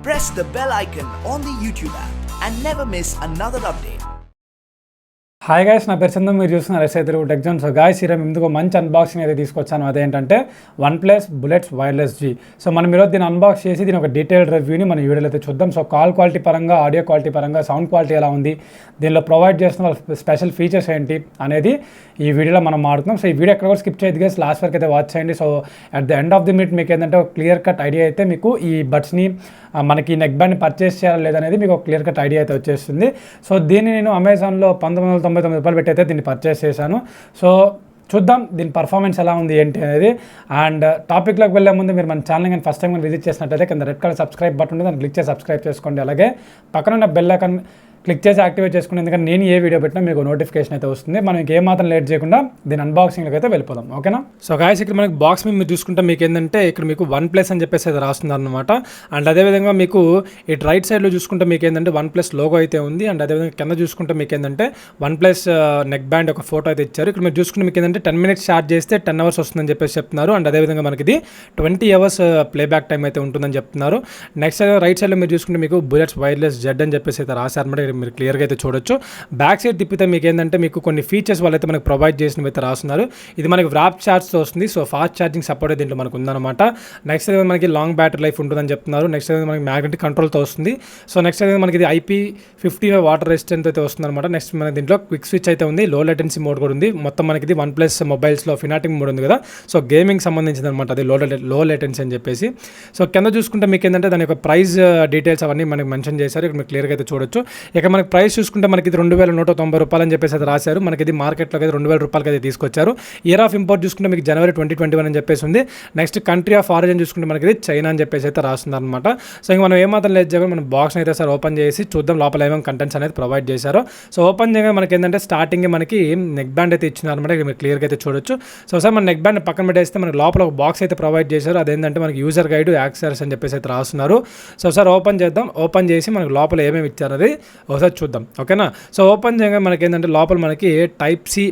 press the bell icon on the YouTube app and never miss another update. Hi guys, నా పేరు చందం. మీరు చూస్తున్నారు సatelugutechzone. So guys, ఈరోజు ఎందుకో మంచి అన్బాక్సింగ్ అయితే తీసుకొచ్చాను. అదేంటంటే OnePlus bullets wireless Z. So మనం ఈరోజు దీన్ని అన్బాక్స్ చేసి దీని ఒక డీటెయిల్డ్ రివ్యూని మన వీడియోలో అయితే చూద్దాం. సో కాల్ క్వాలిటీ పరంగా, ఆడియో క్వాలిటీ పరంగా, సౌండ్ క్వాలిటీ ఎలా ఉంది, దీనిలో ప్రొవైడ్ చేస్తున్న స్పెషల్ ఫీచర్స్ ఏంటి అనేది ఈ వీడియోలో మనం మాట్లాడుతున్నాం. సో ఈ వీడియో ఎక్కడ కూడా స్కిప్ చేయదు గైస్, లాస్ట్ వరకు అయితే వాచ్ చేయండి. So at the end of the minute మీకు ఏంటంటే ఒక క్లియర్ కట్ ఐడియా అయితే మీకు ఈ బడ్స్ని మనకి నెక్ బ్యాండ్ని పర్చేస్ చేయాలా లేదనేది మీకు ఒక క్లియర్ కట్ ఐడియా అయితే వచ్చేస్తుంది. సో దీన్ని నేను అమెజాన్లో 1999 రూపాయలు పెట్టి అయితే దీన్ని పర్చేస్ చేశాను. సో చూద్దాం దీని పర్ఫార్మెన్స్ ఎలా ఉంది ఏంటి అనేది. అండ్ టాపిక్లోకి వెళ్ళే ముందు మీరు మన ఛానల్ కానీ ఫస్ట్ టైం కానీ విజిట్ చేసినట్లయితే కింద రెడ్ కలర్ సబ్స్క్రైబ్ బటన్ ఉంది, దాన్ని క్లిక్ చేసి సబ్స్క్రైబ్ చేసుకోండి. అలాగే పక్కన ఉన్న బెల్ ఐకాన్ క్లిక్ చేసి యాక్టివేట్ చేసుకుని, ఎందుకంటే నేను ఏ వీడియో పెట్టినా మీకు నోటిఫికేషన్ అయితే వస్తుంది. మనం ఇంకేమాత్రం లేట్ చేయకుండా దీని అన్బాక్సింగ్లోకి అయితే వెళ్ళిపోదాం, ఓకేనా? సో గాయస్, ఇక్కడ మనకి బాక్స్ మీద మీరు చూసుకుంటే మీకు ఏంటంటే ఇక్కడ మీకు OnePlus అని చెప్పేసి అయితే రాస్తున్నారు అనమాట. అండ్ అదేవిధంగా మీకు ఇటు రైట్ సైడ్లో చూసుకుంటే మీకు ఏంటంటే OnePlus లోగో అయితే ఉంది. అండ్ అదేవిధంగా కింద చూసుకుంటే మీకు ఏంటంటే OnePlus నెక్ బ్యాండ్ ఒక ఫోటో అయితే ఇచ్చారు. ఇక్కడ మీరు చూసుకుంటే మీకు ఏంటంటే 10 minutes ఛార్జ్ చేస్తే 10 hours వస్తుందని చెప్పేసి చెప్తున్నారు. అండ్ అదేవిధంగా మనకి ఇది 20 hours ప్లేబ్యాక్ టైం అయితే ఉంటుందని చెప్తున్నారు. నెక్స్ట్ రైట్ సైడ్లో మీరు చూసుకుంటే మీకు బుల్లెట్స్ వైర్లెస్ జెడ్ అని చెప్పేసి అయితే రాశారనమాట. మీరు క్లియర్గా అయితే చూడొచ్చు. బ్యాక్ సైడ్ తిప్పితే మీకు ఏంటంటే మీకు కొన్ని ఫీచర్స్ వాళ్ళైతే మనకు ప్రొవైడ్ చేసినవి అయితే రాస్తున్నారు. ఇది మనకి వ్రాప్ ఛార్జ్తో వస్తుంది. సో ఫాస్ట్ ఛార్జింగ్ సపోర్ట్ దీంట్లో మనకు ఉందన్నమాట. నెక్స్ట్ అయితే మనకి లాంగ్ బ్యాటరీ లైఫ్ ఉంటుందని చెప్తున్నారు. నెక్స్ట్ అయితే మనకి మ్యాగ్నెటిక్ కంట్రోల్తో వస్తుంది. సో నెక్స్ట్ అయితే మనకి ఇది IP55 వాటర్ రెసిస్టెంట్ అయితే వస్తుంది అనమాట. నెక్స్ట్ మనకి దీంట్లో క్విక్ స్విచ్ అయితే ఉంది, లో లేటెన్సీ మోడ్ కూడా ఉంది. మొత్తం మనకి ఇది OnePlus మొబైల్స్లో ఫినాటిక్ మోడ్ ఉంది కదా, సో గేమింగ్ సంబంధించింది అనమాట. అది లో లేటెన్సీ అని చెప్పేసి. సో కింద చూసుకుంటే మీకు ఏంటంటే దాని యొక్క ప్రైస్ డీటెయిల్స్ అవన్నీ మనకి మెన్షన్ చేశారు. ఇక్కడ మీకు క్లియర్గా అయితే చూడొచ్చు. ఇక మనకి ప్రైస్ చూసుకుంటే మనకి ఇది 2190 రూపాయలు అని చెప్పేసి అయితే రాశారు. మనకి ఇది మార్కెట్లోకి అయితే 2000 రూపాయలకి అయితే తీసుకొచ్చారు. ఇయర్ ఆఫ్ ఇంపోర్ట్ చూసుకుంటే మీకు January 2021 అని చెప్పేసి ఉంది. నెక్స్ట్ కంట్రీ ఆఫ్ ఆరిజిన్ చూసుకుంటే మనకి ఇది చైనా అని చెప్పేసి అయితే రాస్తున్నారు అనమాట. సో ఇంకా మనం ఏమాత్రం లేదు చేయగా మనం బాక్స్ అయితే సార్ ఓపెన్ చేసి చూద్దాం లోపల ఏమేమి కంటెంట్స్ అనేది ప్రొవైడ్ చేశారు. సో ఓపెన్ చేయగా మనకి ఏంటంటే స్టార్టింగ్ మనకి నెక్ బ్యాండ్ అయితే ఇచ్చినారు అనమాట. మీరు క్లియర్గా అయితే చూడొచ్చు. సో సార్ మన నెక్ బ్యాండ్ పక్కన పెట్టేస్తే మనకి లోపల ఒక బాక్స్ అయితే ప్రొవైడ్ చేశారు. అదేంటంటే మనకి యూజర్ గైడ్, యాక్సెస్ అని చెప్పేసి అయితే రాస్తున్నారు. సో సార్ ఓపెన్ చేద్దాం. ఓపెన్ చేసి మనకి లోపల ఏమేమి ఇచ్చారు అది ఒకసారి చూద్దాం, ఓకేనా? సో ఓపెన్ చేయగా మనకి ఏంటంటే లోపల మనకి Type-C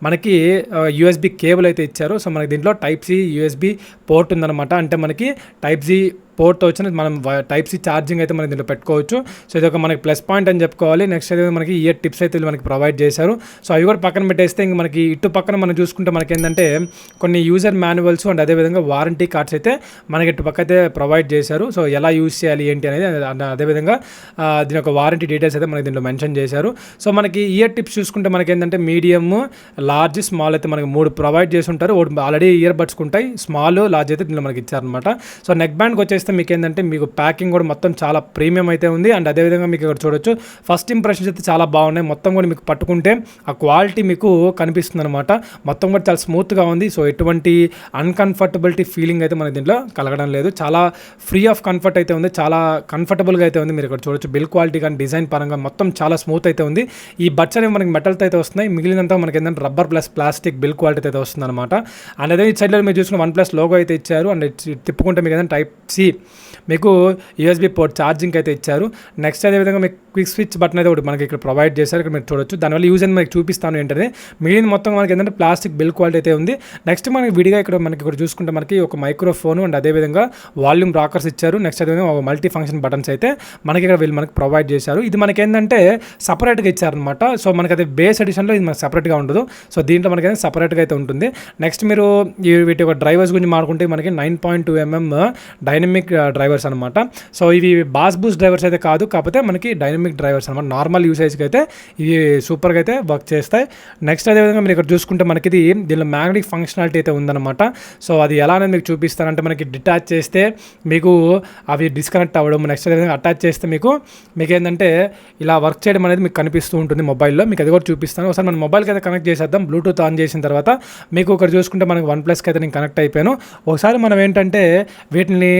మనకి USB కేబుల్ అయితే ఇచ్చారు. సో మనకి దీంట్లో Type-C USB పోర్ట్ ఉందన్నమాట. అంటే మనకి Type-C పోర్ట్తో వచ్చిన మనం Type-C ఛార్జింగ్ అయితే మనం దీంట్లో పెట్టుకోవచ్చు. సో ఇది ఒక మనకి ప్లస్ పాయింట్ అని చెప్పుకోవాలి. నెక్స్ట్ అయితే మనకి ఇయర్ టిప్స్ అయితే మనకి ప్రొవైడ్ చేశారు. సో అవి కూడా పక్కన పెట్టేస్తే ఇంక మనకి ఇటు పక్కన మనం చూసుకుంటే మనకి ఏంటంటే కొన్ని యూజర్ మాన్యువల్స్ అండ్ అదేవిధంగా వారంటీ కార్డ్స్ అయితే మనకి ఇటు పక్క అయితే ప్రొవైడ్ చేశారు. సో ఎలా యూజ్ చేయాలి ఏంటి అనేది, అదేవిధంగా దీని యొక్క వారంటీ డీటెయిల్స్ అయితే మనకి దీంట్లో మెన్షన్ చేశారు. సో మనకి ఇయర్ టిప్స్ చూసుకుంటే మనకి ఏంటంటే మీడియం, లార్జ్, స్మాల్ అయితే మనకి 3 ప్రొవైడ్ చేసి ఉంటారు. ఆల్రెడీ ఇయర్ బడ్స్కి ఉంటాయి, స్మాల్, లార్జ్ అయితే దీంట్లో మనకి ఇచ్చారనమాట. సో నెక్ బ్యాండ్కి వచ్చేస్తే మీకు ఏంటంటే మీకు ప్యాకింగ్ కూడా మొత్తం చాలా ప్రీమియం అయితే ఉంది. అండ్ అదేవిధంగా మీకు ఇక్కడ చూడొచ్చు ఫస్ట్ ఇంప్రెషన్స్ అయితే చాలా బాగున్నాయి. మొత్తం కూడా మీకు పట్టుకుంటే ఆ క్వాలిటీ మీకు కనిపిస్తుంది అనమాట. మొత్తం కూడా చాలా స్మూత్గా ఉంది. సో ఎటువంటి అన్కంఫర్టబిలిటీ ఫీలింగ్ అయితే మనకి దీంట్లో కలగడం లేదు. చాలా ఫ్రీ ఆఫ్ కంఫర్ట్ అయితే ఉంది, చాలా కంఫర్టబుల్గా అయితే ఉంది. మీరు ఇక్కడ చూడొచ్చు బిల్ క్వాలిటీ కానీ డిజైన్ పరంగా మొత్తం చాలా స్మూత్ అయితే ఉంది. ఈ బడ్స్ అనేవి మనకి మెటల్తో అయితే వస్తున్నాయి. మిగిలినంతా మనకి ఏంటంటే rubber plus plastic bill quality అయితే వస్తుంది అనమాట. అండ్ అదే ఈ సైడ్లో మీరు చూసుకున్న OnePlus లోగో అయితే ఇచ్చారు. అండ్ తిప్పుకుంటే మీకు ఏదైనా Type-C మీకు USB పోర్ట్ ఛార్జింగ్ అయితే ఇచ్చారు. నెక్స్ట్ అదేవిధంగా మీకు క్విక్ స్విచ్ బటన్ అయితే ఒకటి మనకి ఇక్కడ ప్రొవైడ్ చేశారు. ఇక్కడ మీరు చూడొచ్చు. దానివల్ల యూజ్ అని మీకు చూపిస్తాను ఏంటంటే మిగిలిన మొత్తం మనకి ఏంటంటే ప్లాస్టిక్ బిల్ క్వాలిటీ అయితే ఉంది. నెక్స్ట్ మనకి విడిగా ఇక్కడ చూసుకుంటే మనకి ఒక మైక్రోఫోన్ అండ్ అదేవిధంగా వాల్యూమ్ రాకర్స్ ఇచ్చారు. నెక్స్ట్ అదేవిధంగా ఒక మల్టీ ఫంక్షన్ బటన్స్ అయితే మనకి ఇక్కడ వీళ్ళు మనకి ప్రొవైడ్ చేశారు. ఇది మనకి ఏంటంటే సపరేట్గా ఇచ్చారనమాట. సో మనకి అది బేస్ ఎడిషన్లో ఇది మనకి సపరేట్గా ఉండదు. సో దీంట్లో మనకి అయితే సపరేట్గా అయితే ఉంటుంది. నెక్స్ట్ మీరు వీటి యొక్క డ్రైవర్స్ గురించి మాట్లాడుకుంటే మనకి 9.2 mm డైనమిక్ డ్రైవర్స్ అనమాట. సో ఇవి బాస్ బూస్ట్ డ్రైవర్స్ అయితే కాదు, కాకపోతే మనకి డైనమిక్ డ్రైవర్స్ అనమాట. నార్మల్ యూసేజ్కి అయితే ఇవి సూపర్గా అయితే వర్క్ చేస్తాయి. నెక్స్ట్ అదేవిధంగా మీరు ఇక్కడ చూసుకుంటే మనకి ఇది దీనిలో మ్యాగ్నెటిక్ ఫంక్షనాలిటీ అయితే ఉందన్నమాట. సో అది ఎలా అనేది మీకు చూపిస్తానంటే మనకి డిటాచ్ చేస్తే మీకు అవి డిస్కనెక్ట్ అవ్వడం, నెక్స్ట్ అదేవిధంగా అటాచ్ చేస్తే మీకు ఏంటంటే ఇలా వర్క్ చేయడం అనేది మీకు కనిపిస్తూ ఉంటుంది మొబైల్లో. మీకు అది కూడా చూపిస్తాను. ఒకసారి మన మొబైల్కి అయితే కనెక్ట్ చేసేద్దాం. బ్లూటూత్ ఆన్ చేసిన తర్వాత మీకు ఇక్కడ చూసుకుంటే మనకి OnePlusకి అయితే నేను కనెక్ట్ అయిపోయాను. ఒకసారి మనం ఏంటంటే వీటిని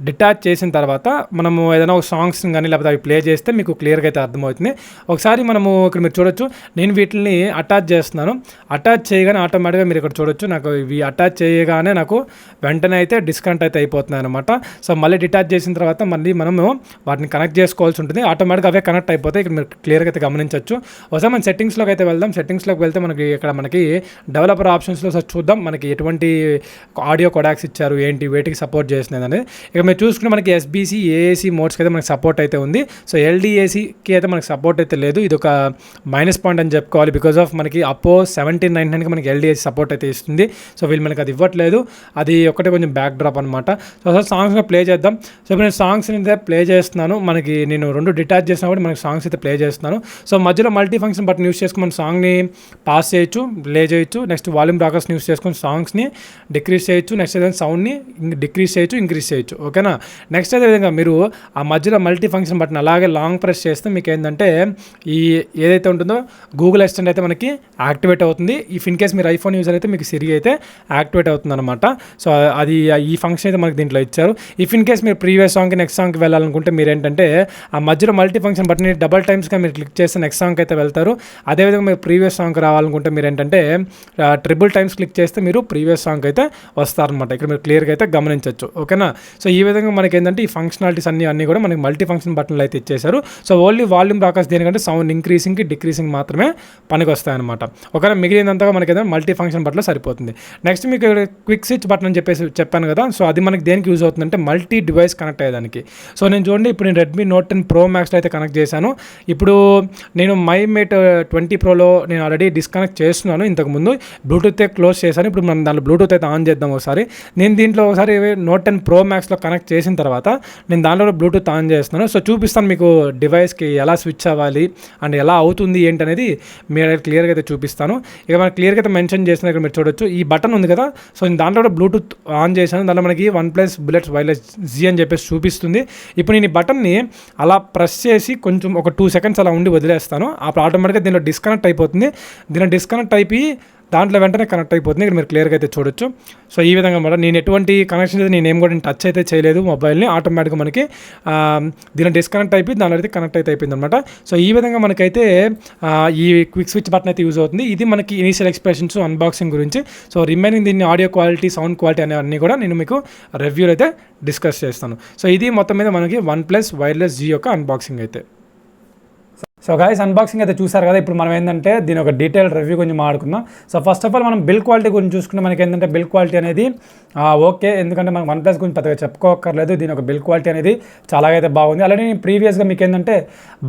డిటాచ్ చేసిన తర్వాత మనము ఏదైనా ఒక సాంగ్స్ కానీ లేకపోతే అవి ప్లే చేస్తే మీకు క్లియర్గా అయితే అర్థమవుతుంది. ఒకసారి మనము ఇక్కడ మీరు చూడొచ్చు, నేను వీటిని అటాచ్ చేస్తున్నాను. అటాచ్ చేయగానే ఆటోమేటిక్గా మీరు ఇక్కడ చూడొచ్చు, నాకు ఇవి అటాచ్ చేయగానే నాకు వెంటనే అయితే డిస్కనెక్ట్ అయితే అయిపోతున్నాయి అనమాట. సో మళ్ళీ డిటాచ్ చేసిన తర్వాత మళ్ళీ మనము వాటిని కనెక్ట్ చేసుకోవాల్సి ఉంటుంది. ఆటోమేటిక్గా అవే కనెక్ట్ అయిపోతాయి. ఇక్కడ మీరు క్లియర్గా అయితే గమనించవచ్చు. ఒకసారి మన సెట్టింగ్స్లోకి అయితే వెళ్దాం. సెట్టింగ్స్లోకి వెళ్తే మనకి డెవలపర్ ఆప్షన్స్లో చూద్దాం మనకి ఎటువంటి ఆడియో కొడాక్స్ ఇచ్చారు, ఏంటి వేటికి సపోర్ట్ చేసినది అనేది. ఇక మీరు చూసుకుంటే మనకి ఎస్బీసీ ఏఏసీ మోడ్స్కి అయితే మనకి సపోర్ట్ అయితే ఉంది. సో ఎల్డీఏసీకి అయితే మనకి సపోర్ట్ అయితే లేదు. ఇది ఒక మైనస్ పాయింట్ అని చెప్పుకోవాలి. బికాస్ ఆఫ్ మనకి అపో 1799కి మనకి ఎల్డీఏసీ సపోర్ట్ అయితే ఇస్తుంది. సో వీళ్ళు మనకి అది ఇవ్వట్లేదు. అది ఒకటే కొంచెం బ్యాక్ డ్రాప్ అనమాట. సో అసలు సాంగ్స్గా ప్లే చేద్దాం. సో ఇప్పుడు నేను సాంగ్స్ని అయితే ప్లే చేస్తున్నాను. మనకి నేను 2 డిటాచ్ చేసినా కూడా మనకి సాంగ్స్ అయితే ప్లే చేస్తున్నాను. సో మధ్యలో మల్టీ ఫంక్షన్ బటన్ యూస్ చేసుకుని మన సాంగ్ని పాస్ చేయొచ్చు, ప్లే చేయొచ్చు. నెక్స్ట్ వాల్యూమ్ రాకర్స్ని యూస్ చేసుకొని సాంగ్స్ని డిక్రీజ్ చేయొచ్చు. నెక్స్ట్ ఏదైనా సౌండ్ని డిక్రీజ్ చేయొచ్చు, ఇంక్రీజ్ చేయొచ్చు. ఓకేనా. నెక్స్ట్ అదేవిధంగా మీరు ఆ మధ్యలో మల్టీ ఫంక్షన్ బటన్ అలాగే లాంగ్ ప్రెస్ చేస్తే మీకు ఏంటంటే ఈ ఏదైతే ఉంటుందో గూగుల్ అసిస్టెంట్ అయితే మనకి యాక్టివేట్ అవుతుంది. ఇఫ్ ఇన్ కేస్ మీరు ఐఫోన్ యూజర్ అయితే మీకు సిరి అయితే యాక్టివేట్ అవుతుంది అనమాట. సో అది ఈ ఫంక్షన్ అయితే మనకి దీంట్లో ఇచ్చారు. ఇఫ్ ఇన్ కేస్ మీరు ప్రీవియస్ సాంగ్కి నెక్స్ట్ సాంగ్కి వెళ్ళాలనుకుంటే మీరు ఏంటంటే ఆ మధ్యలో మల్టీ ఫంక్షన్ బటన్ డబల్ టైమ్స్గా మీరు క్లిక్ చేస్తే నెక్స్ట్ సాంగ్కి అయితే వెళ్తారు. అదేవిధంగా మీరు ప్రీవియస్ సాంగ్కి రావాలనుకుంటే మీరు ఏంటంటే ట్రిపుల్ టైమ్స్ క్లిక్ చేస్తే మీరు ప్రీవియస్ సాంగ్ అయితే వస్తారనమాట. ఇక్కడ మీరు క్లియర్గా అయితే గమనించవచ్చు. ఓకేనా. సో ఈ విధంగా మనకి ఏంటంటే ఈ ఫంక్షనాలిటీస్ అన్నీ కూడా మనకి మల్టీ ఫంక్షన్ బటన్లు అయితే ఇచ్చేసారు. సో ఓన్లీ వాల్యూమ్ రాకర్స్ దేనికంటే సౌండ్ ఇంక్రీసింగ్కి డిక్రీసింగ్ మాత్రమే పనికి వస్తాయన్నమాట. ఒకవేళ మిగిలినంతగా మనకి ఏదైనా మల్టీ ఫంక్షన్ బటన్లో సరిపోతుంది. నెక్స్ట్ మీకు క్విక్ స్విచ్ బటన్ అని చెప్పేసి చెప్పాను కదా. సో అది మనకి దేనికి యూజ్ అవుతుందంటే మల్టీ డివైస్ కనెక్ట్ అయ్యేదానికి. సో నేను చూడండి ఇప్పుడు నేను రెడ్మీ నోట్ 10 ప్రో మ్యాక్స్లో అయితే కనెక్ట్ చేశాను. ఇప్పుడు నేను మై మేట్ 20 ప్రోలో నేను ఆల్రెడీ డిస్కనెక్ట్ చేస్తున్నాను. ఇంతకుముందు బ్లూటూత్ క్లోజ్ చేశాను. ఇప్పుడు మనం దాంట్లో బ్లూటూత్ అయితే ఆన్ చేద్దాం ఒకసారి. నేను దీంట్లో ఒకసారి నోట్ 10 ప్రో మ్యాక్స్లో కనెక్ట్ చేసిన తర్వాత నేను దాంట్లో బ్లూటూత్ ఆన్ చేస్తున్నాను. సో చూపిస్తాను మీకు డివైస్కి ఎలా స్విచ్ అవ్వాలి అండ్ ఎలా అవుతుంది ఏంటనేది మీరు క్లియర్గా అయితే చూపిస్తాను. ఇక మనకి క్లియర్గా అయితే మెన్షన్ చేసిన ఇక్కడ మీరు చూడొచ్చు ఈ బటన్ ఉంది కదా. సో నేను దాంట్లో కూడా బ్లూటూత్ ఆన్ చేశాను. దాంట్లో మనకి OnePlus బుల్లెట్స్ వైర్లెస్ జీ అని చెప్పేసి చూపిస్తుంది. ఇప్పుడు నేను ఈ బటన్ని అలా ప్రెస్ చేసి కొంచెం ఒక 2 సెకండ్స్ అలా ఉండి వదిలేస్తాను. అప్పుడు ఆటోమేటిక్గా దీనిలో డిస్కనెక్ట్ అయిపోతుంది. దీనిలో డిస్కనెక్ట్ అయిపోయి దాంట్లో వెంటనే కనెక్ట్ అయిపోతుంది. ఇక్కడ మీరు క్లియర్గా అయితే చూడొచ్చు. సో ఈ విధంగా అనమాట. నేను ఎటువంటి కనెక్షన్ అయితే నేనేం కూడా టచ్ అయితే చేయలేదు మొబైల్ని. ఆటోమేటిక్గా మనకి దీనిలో డిస్కనెక్ట్ అయిపోయి దానిలో అయితే కనెక్ట్ అయితే అయిపోయింది అనమాట. సో ఈ విధంగా మనకైతే ఈ క్విక్ స్విచ్ బటన్ అయితే యూజ్ అవుతుంది. ఇది మనకి ఇనీషియల్ ఎక్స్ప్రెషన్స్ అన్బాక్సింగ్ గురించి. సో రిమైనింగ్ దీన్ని ఆడియో క్వాలిటీ, సౌండ్ క్వాలిటీ అన్నీ కూడా నేను మీకు రివ్యూలో అయితే డిస్కస్ చేస్తాను. సో ఇది మొత్తం మీద మనకి OnePlus వైర్లెస్ జీ యొక్క అన్బాక్సింగ్ అయితే. సో గైస్ అన్బాక్సింగ్ అయితే చూసారు కదా. ఇప్పుడు మనం ఏంటంటే దీని ఒక డీటెయిల్ రివ్యూ గురించి మాట్లాడుకుందాం. సో ఫస్ట్ ఆఫ్ ఆల్ మనం బిల్ క్వాలిటీ గురించి చూసుకుంటే మనకి ఏంటంటే బిల్ క్వాలిటీ అనేది ఓకే. ఎందుకంటే మనం OnePlus గురించి పెద్దగా చెప్పుకోకర్లేదు. దీని ఒక బిల్ క్వాలిటీ అనేది చాలా అయితే బాగుంది. అలాగే నేను ప్రీవియస్గా మీకు ఏంటంటే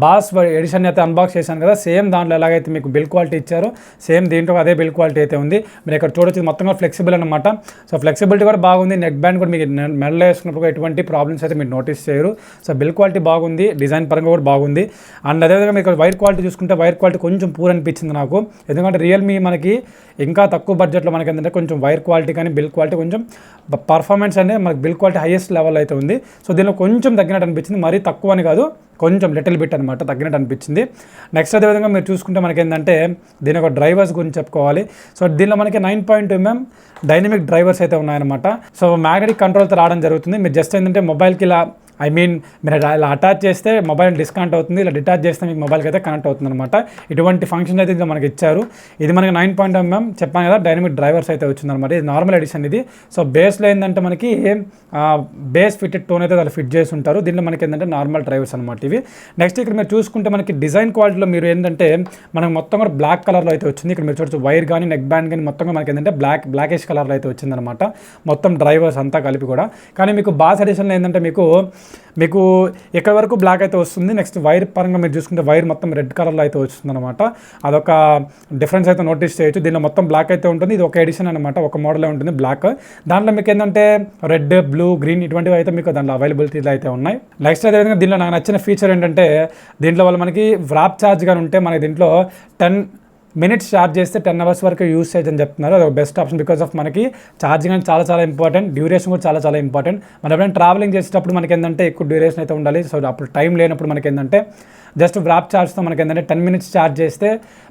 బాస్ ఎడిషన్ అయితే అన్బాక్స్ చేశాను కదా. సేమ్ దాంట్లో ఎలాగైతే మీకు బిల్ క్వాలిటీ ఇచ్చారో సేమ్ దీంట్లో అదే బిల్ క్వాలిటీ అయితే ఉంది. మీరు ఇక్కడ చూడొచ్చు మొత్తంగా ఫ్లెక్సిబుల్ అనమాట. సో ఫ్లెక్సిబిలిటీ కూడా బాగుంది. నెక్ బ్యాండ్ కూడా మీకు మెడలో వేసుకున్నప్పుడు ఎటువంటి ప్రాబ్లమ్స్ అయితే మీరు నోటీస్ చేయరు. సో బిల్ క్వాలిటీ బాగుంది. డిజైన్ పరంగా కూడా బాగుంది. అండ్ అదేవిధంగా మీకు వైర్ క్వాలిటీ చూసుకుంటే వైర్ క్వాలిటీ కొంచెం పూర్ అనిపించింది నాకు. ఎందుకంటే రియల్మీ మనకి ఇంకా తక్కువ బడ్జెట్లో మనకి ఏంటంటే కొంచెం వైర్ క్వాలిటీ కానీ బిల్ క్వాలిటీ కొంచెం పర్ఫార్మెన్స్ అనేది మనకి బిల్ క్వాలిటీ హైయెస్ట్ లెవెల్ అయితే ఉంది. సో దీనిలో కొంచెం తగ్గినట్టు అనిపించింది. మరీ తక్కువ అని కాదు, కొంచెం లిటిల్ బిట్ అనమాట తగ్గినట్టు అనిపించింది. నెక్స్ట్ అదేవిధంగా మీరు చూసుకుంటే మనకి ఏంటంటే దీని ఒక డ్రైవర్స్ గురించి చెప్పుకోవాలి. సో దీనిలో మనకి 9.2 mm డైనమిక్ డ్రైవర్స్ అయితే ఉన్నాయన్నమాట. సో మ్యాగ్నెటిక్ కంట్రోల్తో రావడం జరుగుతుంది. మీరు జస్ట్ ఏంటంటే మొబైల్కి ఇలా మీరు ఇలా అటాచ్ చేస్తే మొబైల్ డిస్కనెక్ట్ అవుతుంది. ఇలా డిటాచ్ చేస్తే మీకు మొబైల్కి అయితే కనెక్ట్ అవుతుంది అనమాట. ఇటువంటి ఫంక్షన్ అయితే ఇంకా మనకి ఇచ్చారు. ఇది మనకి 9.2 mm చెప్పాను కదా డైనమిక్ డ్రైవర్స్ అయితే వచ్చిందనమాట. ఇది నార్మల్ ఎడిషన్. ఇది సో బేస్లో ఏంటంటే మనకి బేస్ ఫిట్టెడ్ టోన్ అయితే దాన్ని ఫిట్ చేసి ఉంటారు. దీనిలో మనకి ఏంటంటే నార్మల్ డ్రైవర్స్ అనమాట ఇవి. నెక్స్ట్ ఇక్కడ మీరు చూసుకుంటే మనకి డిజైన్ క్వాలిటీలో మీరు ఏంటంటే మనకు మొత్తం కూడా బ్లాక్ కలర్లో అయితే వచ్చింది. ఇక్కడ మీరు చూడొచ్చు వైర్ కానీ నెక్ బ్యాండ్ కానీ మొత్తంగా మనకి ఏంటంటే బ్లాకిష్ కలర్లో అయితే వచ్చిందనమాట. మొత్తం డ్రైవర్స్ అంతా కలిపి కూడా. కానీ మీకు బాస్ ఎడిషన్లో ఏంటంటే మీకు ఎక్కడి వరకు బ్లాక్ అయితే వస్తుంది. నెక్స్ట్ వైర్ పరంగా మీరు చూసుకుంటే వైర్ మొత్తం రెడ్ కలర్లో అయితే వస్తుంది అనమాట. అదొక డిఫరెన్స్ అయితే నోటీస్ చేయొచ్చు. దీనిలో మొత్తం బ్లాక్ అయితే ఉంటుంది. ఇది ఒక ఎడిషన్ అనమాట, ఒక మోడలే ఉంటుంది బ్లాక్. దాంట్లో మీకు ఏంటంటే రెడ్, బ్లూ, గ్రీన్ ఇటువంటివి అయితే మీకు దాంట్లో అవైలబిలిటీలో అయితే ఉన్నాయి. నెక్స్ట్ అదేవిధంగా దీనిలో నాకు నచ్చిన ఫీచర్ ఏంటంటే దీంట్లో వాళ్ళు మనకి వ్రాప్ ఛార్జ్ కానీ ఉంటే మనకి దీంట్లో 10 minutes ఛార్జ్ చేస్తే 10 hours వరకు యూస్ చేయొచ్చు అని చెప్తున్నారు. అది ఒక బెస్ట్ ఆప్షన్. బికాస్ ఆఫ్ మనకి ఛార్జింగ్ అనేది చాలా ఇంపార్టెంట్. డ్యూరేషన్ కూడా చాలా ఇంపార్టెంట్. మనం ఎప్పుడైనా ట్రావెలింగ్ చేసేటప్పుడు మనకి ఏంటంటే ఎక్కువ డ్యూరేషన్ అయితే ఉండాలి. సో అప్పుడు టైం లేనప్పుడు మనకి ఏంటంటే జస్ట్ వ్రాప్ ఛార్జ్తో మనకి ఏంటంటే 10 minutes ఛార్జ్ చేస్తే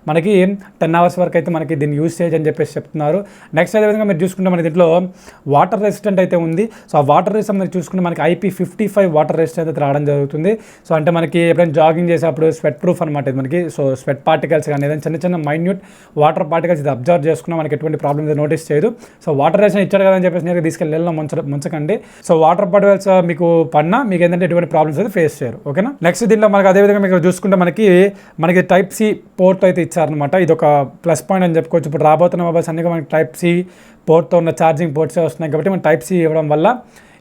మనకి 10 hours వరకు అయితే మనకి దీన్ని యూస్ చేయొచ్చు అని చెప్పేసి చెప్తున్నారు. నెక్స్ట్ అదేవిధంగా మీరు చూసుకుంటే మనకి దీంట్లో వాటర్ రెసిస్టెంట్ అయితే ఉంది. సో ఆ వాటర్ రెసిస్టెంట్ మీరు చూసుకుంటే మనకి IP55 వాటర్ రెసిస్టెంట్ అయితే రావడం జరుగుతుంది. సో అంటే మనకి ఎప్పుడైనా జాగింగ్ చేసేటప్పుడు స్వెట్ ప్రూఫ్ అనమాట ఇది మనకి. సో స్వెట్ పార్టికల్స్ కానీ ఏదైనా చిన్న మైన్యూట్ వాటర్ పార్టికల్స్ ఇది అబ్జర్వ్ చేసుకున్నా మనకి ఎటువంటి ప్రాబ్లమ్స్ నోటీస్ చేయదు. సో వాటర్ రెసిస్టెంట్ ఇచ్చాడు కదా అని చెప్పేసి నేను తీసుకెళ్ళి ముంచకండి. సో వాటర్ పార్టికల్స్ మీకు పడినా మీకు ఏంటంటే ఎటువంటి ప్రాబ్లమ్స్ అయితే ఫేస్ చేయరు. ఓకేనా. నెక్స్ట్ దీంట్లో మనకి అదేవిధంగా మీకు చూసుకుంటే మనకి టైప్ సి పోర్ట్ అయితే ఇచ్చారనమాట. ఇది ఒక ప్లస్ పాయింట్ అని చెప్పుకోవచ్చు. ఇప్పుడు రాబోతున్న మొబైల్స్ అన్ని మనకి టైప్ సి పోర్ట్తో ఉన్న ఛార్జింగ్ పోర్ట్సే వస్తున్నాయి కాబట్టి మనం టైప్ సి ఇవ్వడం వల్ల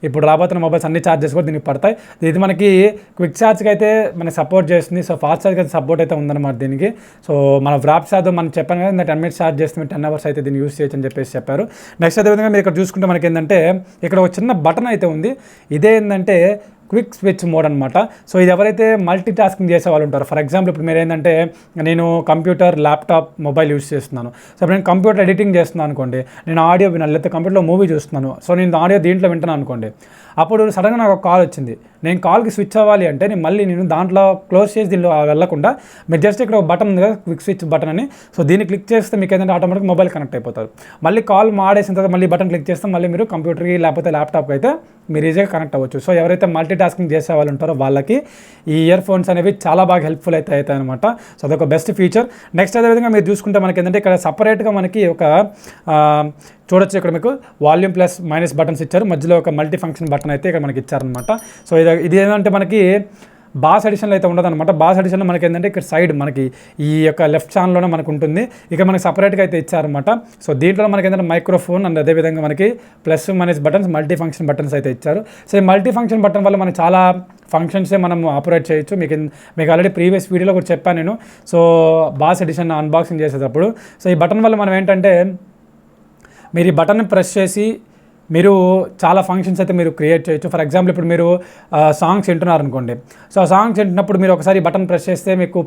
ఇప్పుడు రాబోతున్న మొబైల్స్ అన్ని ఛార్జెస్ కూడా దీనికి పడతాయి. ఇది మనకి క్విక్ ఛార్జ్కి అయితే మనకి సపోర్ట్ చేస్తుంది. సో ఫాస్ట్ ఛార్జ్కి అయితే సపోర్ట్ అయితే ఉందన్నమాట దీనికి. సో మన వ్రాప్ ఛార్జ్ మనం చెప్పాను కదా 10 minutes ఛార్జ్ చేస్తే 10 hours అయితే దీన్ని యూస్ చేయొచ్చు అని చెప్పేసి చెప్పారు. నెక్స్ట్ అదేవిధంగా మీరు ఇక్కడ చూసుకుంటే మనకి ఏంటంటే ఇక్కడ ఒక చిన్న బటన్ అయితే ఉంది. ఇదే ఏంటంటే క్విక్ స్విచ్ మోడ్ అనమాట. సో ఇది ఎవరైతే మల్టీ టాస్కింగ్ చేసే వాళ్ళు ఉంటారో, ఫర్ ఎగ్జాంపుల్ ఇప్పుడు మీరు ఏంటంటే నేను కంప్యూటర్, ల్యాప్టాప్, మొబైల్ యూస్ చేస్తున్నాను. సో ఇప్పుడు నేను కంప్యూటర్ ఎడిటింగ్ చేస్తున్నాను అనుకోండి, నేను ఆడియో వినాలి, లేకపోతే కంప్యూటర్లో మూవీ చూస్తున్నాను. సో నేను ఆడియో దీంట్లో వింటాను అనుకోండి, అప్పుడు సడన్గా నాకు ఒక కాల్ వచ్చింది. నేను కాల్కి స్విచ్ అవ్వాలి అంటే నేను దాంట్లో క్లోజ్ చేసి దీనిలో వెళ్ళకుండా మీరు జస్ట్ ఇక్కడ ఒక బటన్ ఉంది కదా, క్విక్ స్విచ్ బటన్ అని. సో దీన్ని క్లిక్ చేస్తే మీకు ఏంటంటే ఆటోమేటిక్ మొబైల్ కనెక్ట్ అయిపోతారు. మళ్ళీ కాల్ మాడేసిన తర్వాత మళ్ళీ బటన్ క్లిక్ చేస్తే మళ్ళీ మీరు కంప్యూటర్కి లేకపోతే ల్యాప్టాప్కి అయితే మీరు ఈజీగా కనెక్ట్ అవ్వచ్చు. సో ఎవరైతే మల్టీ టాస్కింగ్ చేసే వాళ్ళు ఉంటారో వాళ్ళకి ఈ ఇయర్ ఫోన్స్ అనేవి చాలా బాగా హెల్ప్ఫుల్ అయితే అవుతాయి అనమాట. సో అదొక బెస్ట్ ఫీచర్. నెక్స్ట్ అదేవిధంగా మీరు చూసుకుంటే మనకి ఏంటంటే ఇక్కడ సపరేట్గా మనకి ఒక చూడొచ్చు, ఇక్కడ మీకు వాల్యూమ్ ప్లస్ మైనస్ బటన్స్ ఇచ్చారు, మధ్యలో ఒక మల్టీ ఫంక్షన్ బటన్ అయితే ఇక్కడ మనకి ఇచ్చారనమాట. సో ఇది ఏంటంటే మనకి బాస్ ఎడిషన్లో అయితే ఉండదన్నమాట. బాస్ ఎడిషన్లో మనకి ఏంటంటే ఇక్కడ సైడ్ మనకి ఈ యొక్క లెఫ్ట్ ఛానల్లోనే మనకు ఉంటుంది. ఇక మనకి సపరేట్గా అయితే ఇచ్చారనమాట. సో దీంట్లో మనకి ఏంటంటే మైక్రోఫోన్ అండ్ అదేవిధంగా మనకి plus minus buttons, multi function buttons అయితే ఇచ్చారు. సో ఈ మల్టీ ఫంక్షన్ బటన్ వల్ల మనకి చాలా ఫంక్షన్సే మనం ఆపరేట్ చేయొచ్చు. మీకు ఆల్రెడీ ప్రీవియస్ వీడియోలో కూడా చెప్పాను నేను. సో బాస్ ఎడిషన్ అన్బాక్సింగ్ చేసేటప్పుడు సో ఈ బటన్ వల్ల మనం ఏంటంటే మీరు ఈ బటన్ని ప్రెస్ చేసి మీరు చాలా ఫంక్షన్స్ అయితే మీరు క్రియేట్ చేయొచ్చు. ఫర్ ఎగ్జాంపుల్ ఇప్పుడు మీరు సాంగ్స్ వింటున్నారు అనుకోండి. సో ఆ సాంగ్స్ వింటున్నప్పుడు మీరు ఒకసారి బటన్ ప్రెస్ చేస్తే మీకు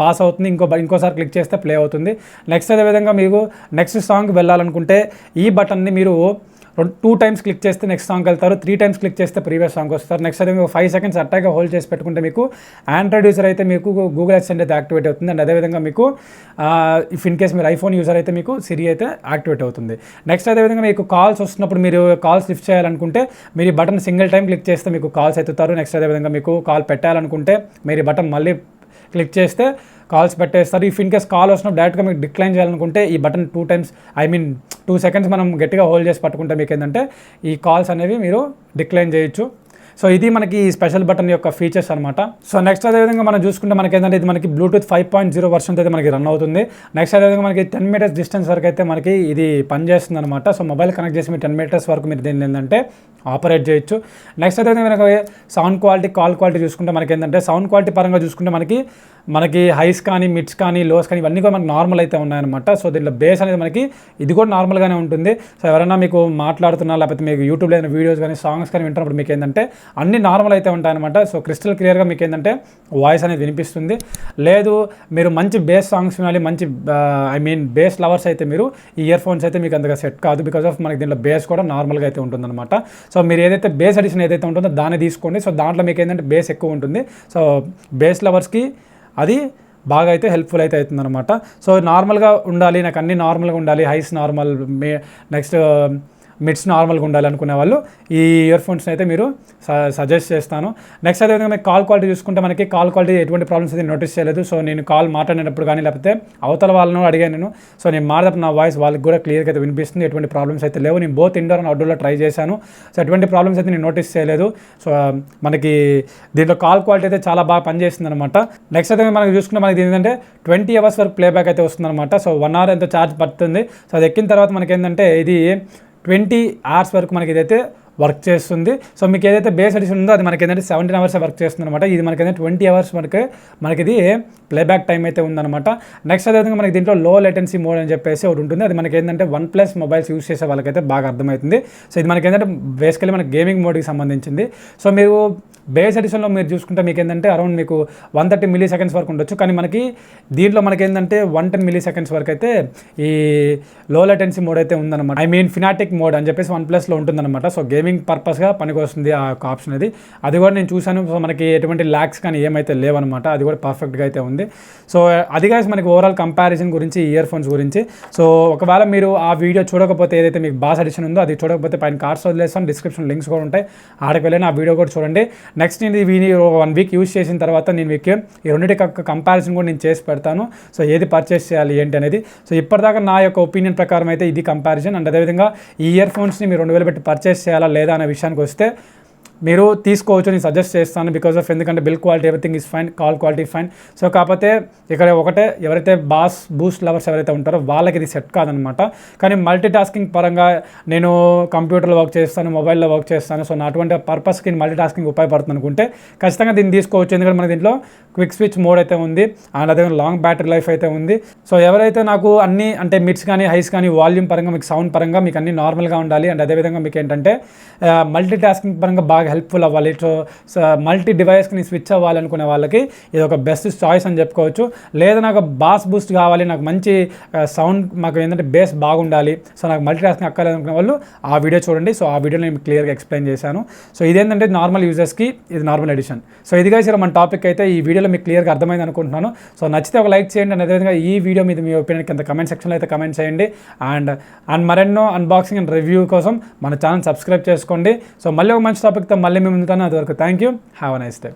పాస్ అవుతుంది, ఇంకోసారి క్లిక్ చేస్తే ప్లే అవుతుంది. నెక్స్ట్ అదేవిధంగా మీకు నెక్స్ట్ సాంగ్కి వెళ్ళాలనుకుంటే ఈ బటన్ని మీరు 2 times క్లిక్ చేస్తే నెక్స్ట్ సాంగ్కి వెళ్తారు, 3 times క్లిక్ చేస్తే ప్రీవియస్ సాంగ్ వస్తారు. నెక్స్ట్ అయితే మీకు 5 seconds అట్టాగా హోల్డ్ చేసి పెట్టుకుంటే మీకు ఆండ్రాయిడ్ యూజర్ అయితే మీకు గూగుల్ అసిస్టెంట్ అయితే యాక్టివేట్ అవుతుంది. అండ్ అదేవిధంగా మీకు ఇఫ్ ఇన్ కేస్ మీరు ఐఫోన్ యూజర్ అయితే మీకు సిరి అయితే యాక్టివేట్ అవుతుంది. నెక్స్ట్ అదేవిధంగా మీకు కాల్స్ వస్తున్నప్పుడు మీరు కాల్స్ లిఫ్ట్ చేయాలనుకుంటే మీరు ఈ బటన్ సింగిల్ టైం క్లిక్ చేస్తే మీకు కాల్స్ ఎత్తుతారు. నెక్స్ట్ అదేవిధంగా మీకు కాల్ పెట్టాలనుకుంటే మీరు ఈ బటన్ మళ్ళీ క్లిక్ చేస్తే కాల్స్ పెట్టేస్తారు. ఇఫ్ ఇన్ కేస్ కాల్ వచ్చినప్పుడు డైరెక్ట్గా మీకు డిక్లైన్ చేయాలనుకుంటే ఈ బటన్ 2 seconds మనం గట్టిగా హోల్డ్ చేసి పట్టుకుంటే మీకు ఏంటంటే ఈ కాల్స్ అనేవి మీరు డిక్లైన్ చేయొచ్చు. సో ఇది మనకి స్పెషల్ బటన్ యొక్క ఫీచర్స్ అనమాట. సో నెక్స్ట్ అదేవిధంగా మనం చూసుకుంటే మనకి ఏంటంటే ఇది మనకి బ్లూటూత్ 5.0 వర్షన్ అయితే మనకి రన్ అవుతుంది. నెక్స్ట్ అదేవిధంగా మనకి 10 meters డిస్టెన్స్ వరకు అయితే మనకి ఇది పనిచేస్తుంది అనమాట. సో మొబైల్ కనెక్ట్ చేసి మీరు 10 meters వరకు మీరు దీన్ని ఏంటంటే ఆపరేట్ చేయొచ్చు. నెక్స్ట్ అదేవిధంగా మనకి సౌండ్ క్వాలిటీ, కాల్ క్వాలిటీ చూసుకుంటే మనకి ఏంటంటే సౌండ్ క్వాలిటీ పరంగా చూసుకుంటే మనకి హైస్ కానీ, మిడ్స్ కానీ, లోస్ కానీ ఇవన్నీ కూడా మనకి నార్మల్ అయితే ఉన్నాయన్నమాట. సో దీంట్లో బేస్ అనేది మనకి ఇది కూడా నార్మల్గానే ఉంటుంది. సో ఎవరైనా మీకు మాట్లాడుతున్నా లేకపోతే మీకు యూట్యూబ్లో ఏదైనా వీడియోస్ కానీ, సాంగ్స్ కానీ వింటున్నప్పుడు మీకు ఏంటంటే అన్ని నార్మల్ అయితే ఉంటాయన్నమాట. సో క్రిస్టల్ క్లియర్గా మీకు ఏంటంటే వాయిస్ అనేది వినిపిస్తుంది. లేదు మీరు మంచి బేస్ సాంగ్స్ వినాలి, మంచి బేస్ లవర్స్ అయితే మీరు ఈ ఇయర్ ఫోన్స్ అయితే మీకు అంతగా సెట్ కాదు. బికాస్ ఆఫ్ మనకి దీంట్లో బేస్ కూడా నార్మల్గా అయితే ఉంటుందన్నమాట. సో మీరు ఏదైతే బేస్ ఎడిషన్ ఏదైతే ఉంటుందో దాన్ని తీసుకోండి. సో దాంట్లో మీకు ఏంటంటే బేస్ ఎక్కువ ఉంటుంది. సో బేస్ లవర్స్కి అది బాగా అయితే హెల్ప్ఫుల్ అయితే అవుతుందన్నమాట. సో నార్మల్గా ఉండాలి, నాకు అన్ని నార్మల్గా ఉండాలి, హైస్ నార్మల్, నెక్స్ట్ మిడ్స్ నార్మల్గా ఉండాలి అనుకునే వాళ్ళు ఈ ఇయర్ ఫోన్స్ని అయితే మీరు సజెస్ట్ చేస్తాను. నెక్స్ట్ అదేవిధంగా మీకు కాల్ క్వాలిటీ చూసుకుంటే మనకి కాల్ క్వాలిటీ ఎటువంటి ప్రాబ్లమ్స్ అయితే నోటీస్ చేయలేదు. సో నేను కాల్ మాట్లాడినప్పుడు కానీ లేకపోతే అవతల వాళ్ళను అడిగాను నేను. సో నేను మాట్లాడినప్పుడు నా వాయిస్ వాళ్ళకి కూడా క్లియర్గా అయితే వినిపిస్తుంది, ఎటువంటి ప్రాబ్లమ్స్ అయితే లేవు. నేను బోత్ ఇండోర్ అండ్ అవుట్డోర్లో ట్రై చేశాను. సో ఎటువంటి ప్రాబ్లమ్స్ అయితే నేను నోటీస్ చేయలేదు. సో మనకి దీంట్లో కాల్ క్వాలిటీ అయితే చాలా బాగా పనిచేస్తుంది అనమాట. నెక్స్ట్ అయితే మనకి చూసుకుంటే మనకి ఏంటంటే 20 hours వరకు ప్లేబ్యాక్ అయితే వస్తుంది అనమాట. సో 1 hour ఎంతో ఛార్జ్ పడుతుంది. సో అది ఎక్కిన తర్వాత మనకి ఏంటంటే ఇది 20 hours వరకు మనకి ఇదైతే వర్క్ చేస్తుంది. సో మీకు ఏదైతే బేస్ ఎడిషన్ ఉందో అది మనకి ఏంటంటే 17 hours వర్క్ చేస్తుంది అనమాట. ఇది మనకి ఏంటంటే 20 hours మనకి ఇది ప్లేబ్యాక్ టైం అయితే ఉందన్నమాట. నెక్స్ట్ అదేవిధంగా మనకి దీంట్లో లో లేటెన్సీ మోడ్ అని చెప్పేసి ఒకటి ఉంటుంది. అది మనకి ఏంటంటే OnePlus మొబైల్స్ యూస్ చేసే వాళ్ళకైతే బాగా అర్థమవుతుంది. సో ఇది మనకి ఏంటంటే బేసికలీ మనకి గేమింగ్ మోడ్కి సంబంధించింది. సో మీరు బేస్ ఎడిషన్లో మీరు చూసుకుంటే మీకు ఏంటంటే అరౌండ్ మీకు 130 milliseconds వరకు ఉండొచ్చు. కానీ మనకి దీంట్లో మనకి ఏంటంటే 110 milliseconds వరకు అయితే ఈ లో లేటెన్సీ మోడ్ అయితే ఉందన్నమాట. ఫినాటిక్ మోడ్ అని చెప్పేసి OnePlusలో ఉంటుందన్నమాట. సో గేమింగ్ పర్పస్గా పనికి వస్తుంది ఆ యొక్క ఆప్షన్ అది కూడా నేను చూశాను. సో మనకి ఎటువంటి ల్యాక్స్ కానీ ఏమైతే లేవన్నమాట. అది కూడా పర్ఫెక్ట్గా అయితే ఉంది. సో అది guys మనకి ఓవరాల్ కంపారిజన్ గురించి, ఇయర్ ఫోన్స్ గురించి. సో ఒకవేళ మీరు ఆ వీడియో చూడకపోతే ఏదైతే మీకు బాస్ ఎడిషన్ ఉందో అది చూడకపోతే పైన కార్డ్స్ వదిలేస్తాను, డిస్క్రిప్షన్ లింక్స్ కూడా ఉంటాయి, ఆడకి వెళ్ళిన ఆ వీడియో కూడా చూడండి. నెక్స్ట్ నేను ఇది 1 week యూస్ చేసిన తర్వాత నేను మీకు ఈ రెండింటి కంపారిజన్ కూడా నేను చేసి పెడతాను. సో ఏది పర్చేస్ చేయాలి ఏంటి అనేది. సో ఇప్పటిదాకా నా యొక్క ఒపీనియన్ ప్రకారం అయితే ఇది కంపారిజన్. అండ్ అదేవిధంగా ఈ ఇయర్ ఫోన్స్ని మీరు 2000 పెట్టి పర్చేస్ చేయాలా లేదా అనే విషయానికి వస్తే మీరు తీసుకోవచ్చు, నేను సజెస్ట్ చేస్తాను. బికాస్ ఆఫ్ ఎందుకంటే bill quality everything is fine, call quality fine. So కాకపోతే ఇక్కడ ఒకటే, ఎవరైతే బూస్ట్ లవర్స్ ఎవరైతే ఉంటారో వాళ్ళకి ఇది సెట్ కాదనమాట. కానీ మల్టీ టాస్కింగ్ పరంగా నేను కంప్యూటర్లో వర్క్ చేస్తాను, మొబైల్లో వర్క్ చేస్తాను, సో నా అటువంటి పర్పస్కి మల్టీ టాస్కింగ్ ఉపయోగపడుతుంది అనుకుంటే ఖచ్చితంగా దీన్ని తీసుకోవచ్చు. ఎందుకంటే మన దీంట్లో క్విక్ స్విచ్ మోడ్ అయితే ఉంది, అండ్ అదే లాంగ్ బ్యాటరీ లైఫ్ అయితే ఉంది. సో ఎవరైతే నాకు అన్ని అంటే మిడ్స్ కానీ హైస్ కానీ వాల్యూమ్ పరంగా మీకు సౌండ్ పరంగా మీకు అన్ని నార్మల్గా ఉండాలి, అండ్ అదేవిధంగా మీకు ఏంటంటే మల్టీ టాస్కింగ్ పరంగా బాగా హెల్ప్ఫుల్ అవ్వాలి, సో మల్టీ డివైస్కి స్విచ్ అవ్వాలనుకునే వాళ్ళకి ఇది ఒక బెస్ట్ చాయిస్ అని చెప్పుకోవచ్చు. లేదా నాకు బాస్ బూస్ట్ కావాలి, నాకు మంచి సౌండ్, మాకు ఏంటంటే బేస్ బాగుండాలి, సో నాకు మల్టీ టాస్కింగ్ అక్కర్లేదు అనుకునే వాళ్ళు ఆ వీడియో చూడండి. సో ఆ వీడియో నేను క్లియర్గా ఎక్స్ప్లెయిన్ చేశాను. సో ఇదేంటంటే నార్మల్ యూజర్స్కి ఇది నార్మల్ ఎడిషన్. సో ఇదిగా సరే మన టాపిక్ అయితే ఈ వీడియోలో మీకు క్లియర్గా అర్థమైంది అనుకుంటున్నాను. సో నచ్చితే ఒక లైక్ చేయండి, అండ్ అదేవిధంగా ఈ వీడియో మీద మీ ఒపీనియన్ కింద కమెంట్ సెక్షన్లో అయితే కమెంట్ చేయండి. అండ్ మరెన్నో అన్బాక్సింగ్ అండ్ రివ్యూ కోసం మన ఛానల్ సబ్స్క్రైబ్ చేసుకోండి. సో మళ్ళీ ఒక మంచి టాపిక్తో మళ్ళీ మేము ఉంటాను. అదివరకు thank you, have a nice day.